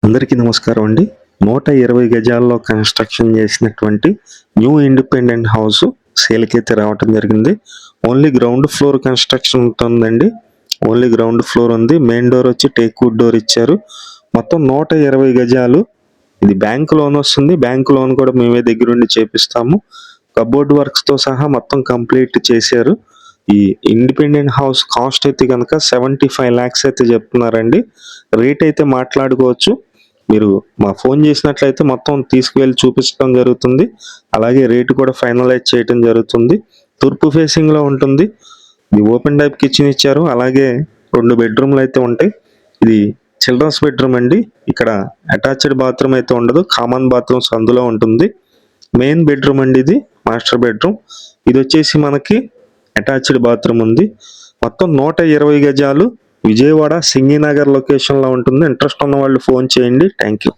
అందరికీ నమస్కారం అండి. 120 గజాల్లో కన్స్ట్రక్షన్ చేసినటువంటి న్యూ ఇండిపెండెంట్ హౌస్ సేల్కైతే రావటం జరిగింది. ఓన్లీ గ్రౌండ్ ఫ్లోర్ కన్స్ట్రక్షన్ ఉంటుందండి. ఓన్లీ గ్రౌండ్ ఫ్లోర్ ఉంది. మెయిన్ డోర్ వచ్చి టేక్ వుడ్ డోర్ ఇచ్చారు. మొత్తం 120 గజాలు. ఇది బ్యాంక్ లోన్ వస్తుంది. బ్యాంక్ లోన్ కూడా మేమే దగ్గరుండి చేపిస్తాము. కబోర్డ్ వర్క్స్ తో సహా మొత్తం కంప్లీట్ చేశారు. ఈ ఇండిపెండెంట్ హౌస్ కాస్ట్ అయితే కనుక 75 lakhs అయితే చెప్తున్నారండి. రేట్ అయితే మాట్లాడుకోవచ్చు. మీరు మా ఫోన్ చేసినట్లయితే మొత్తం తీసుకువెళ్ళి చూపించడం జరుగుతుంది. అలాగే రేటు కూడా ఫైనలైజ్ చేయడం జరుగుతుంది. తూర్పు ఫేసింగ్ లో ఉంటుంది. ఇది ఓపెన్ టైప్ కిచెన్ ఇచ్చారు. అలాగే 2 బెడ్రూమ్లు అయితే ఉంటాయి. ఇది చిల్డ్రన్స్ బెడ్రూమ్ అండి. ఇక్కడ అటాచ్డ్ బాత్రూమ్ అయితే ఉండదు. కామన్ బాత్రూమ్స్ అందులో ఉంటుంది. మెయిన్ బెడ్రూమ్ అండి, ఇది మాస్టర్ బెడ్రూమ్. ఇది వచ్చేసి మనకి అటాచ్డ్ బాత్రూమ్ ఉంది. మొత్తం 120 గజాలు. విజయవాడ సింగినగర్ లొకేషన్ లో ఉంటుంది. ఇంట్రెస్ట్ ఉన్న వాళ్ళు ఫోన్ చేయండి. Thank you.